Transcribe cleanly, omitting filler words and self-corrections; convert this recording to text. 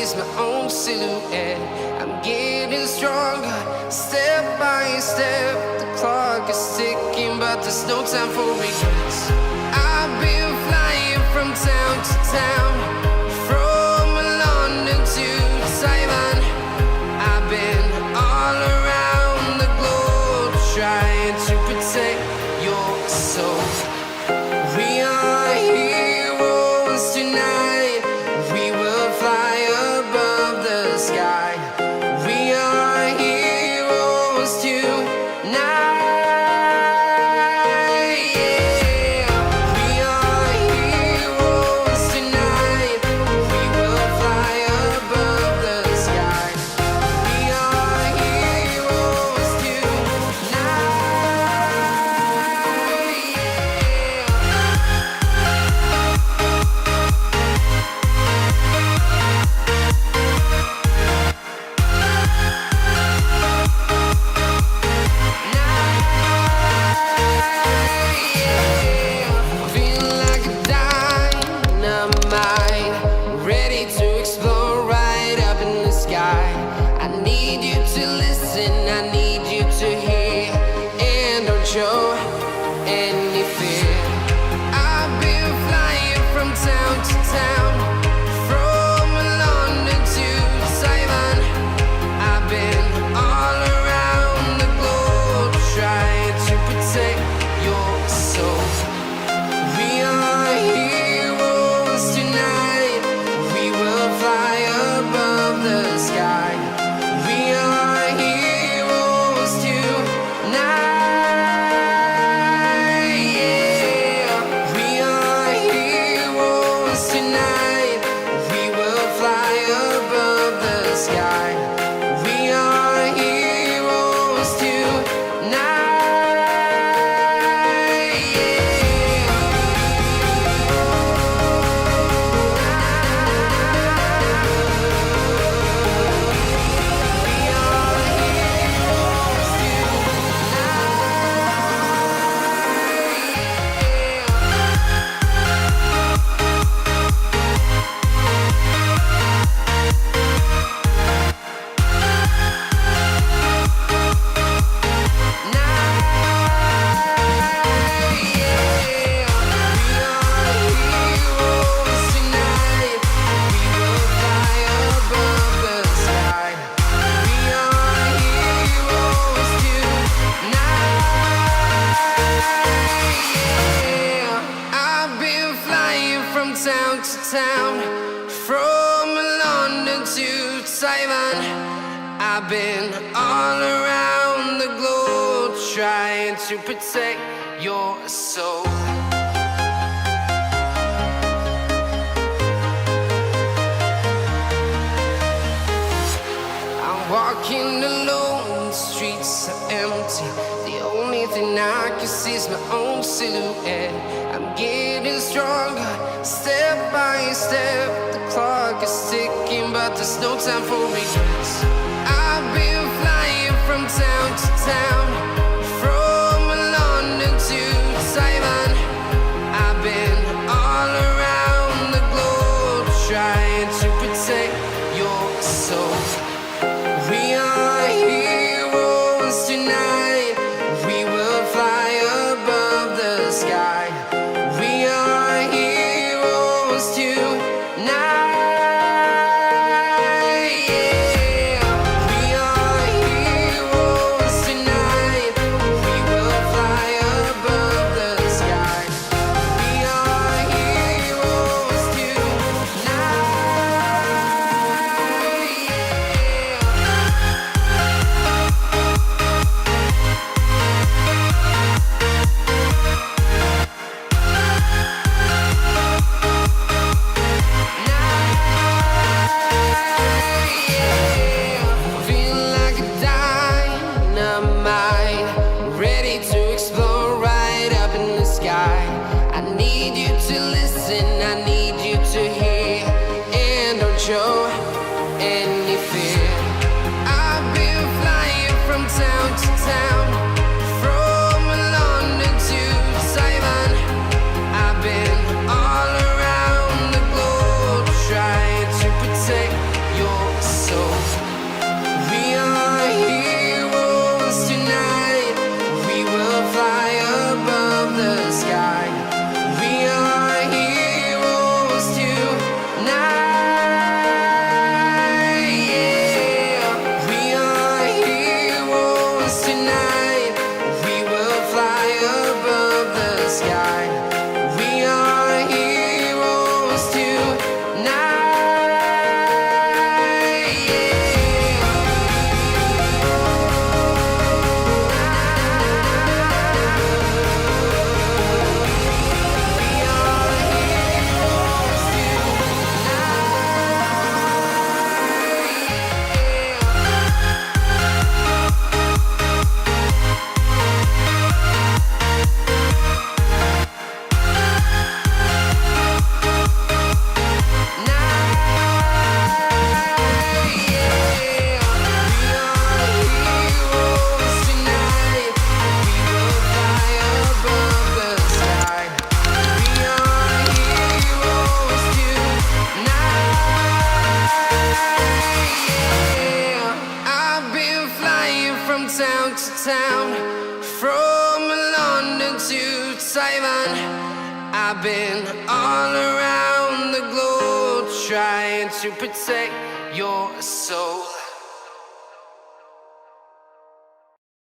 sees my own silhouette. I'm getting stronger, step by step. The clock is ticking, but there's no time for regrets. I've been flying from town to town, from London to Taiwan. I've been all around the globe, trying to protect your soul. We are heroes tonight. We will fly above the sky. We are heroes tonight. Yeah. We are heroes tonight. We will fly above the sky. We are heroes tonight. Feeling like a dynamite, ready to explore right up in the sky. I need you to listen, I need you to hear, and don't show any fear. I've been flying from town to town, from London to Taiwan. I've been all around the globe, trying to protect your soul. We are heroes tonight. We will fly above the sky. We are heroes tonight. Yeah. We are heroes tonight. We will fly above the sky. We are heroes tonight. I've been flying from town to town, from London to Taiwan. I've been all around the globe, trying to protect your soul. I'm walking alone, the streets are empty. The only thing I can see is my own silhouette. I'm getting stronger, step by step. The clock is ticking, but there's no time for regrets. I've been flying from town to town, from London to Taiwan. I've been all around the globe, trying to protect your soul. We are heroes tonight. We will fly above the sky. We are heroes tonight. Yeah. We are heroes tonight. We will fly above the sky. We are heroes tonight. Feeling like a dynamite, ready to explore right up in the sky. I need you to listen, I need you to hear, and don't show any fear. I've been flying from town to town, from London to Taiwan. I've been all around the globe, trying to protect your tonight. We will fly above the sky. We are heroes tonight. Yeah. We are heroes town to town, from London to Taiwan. I've been all around the globe trying to protect your soul.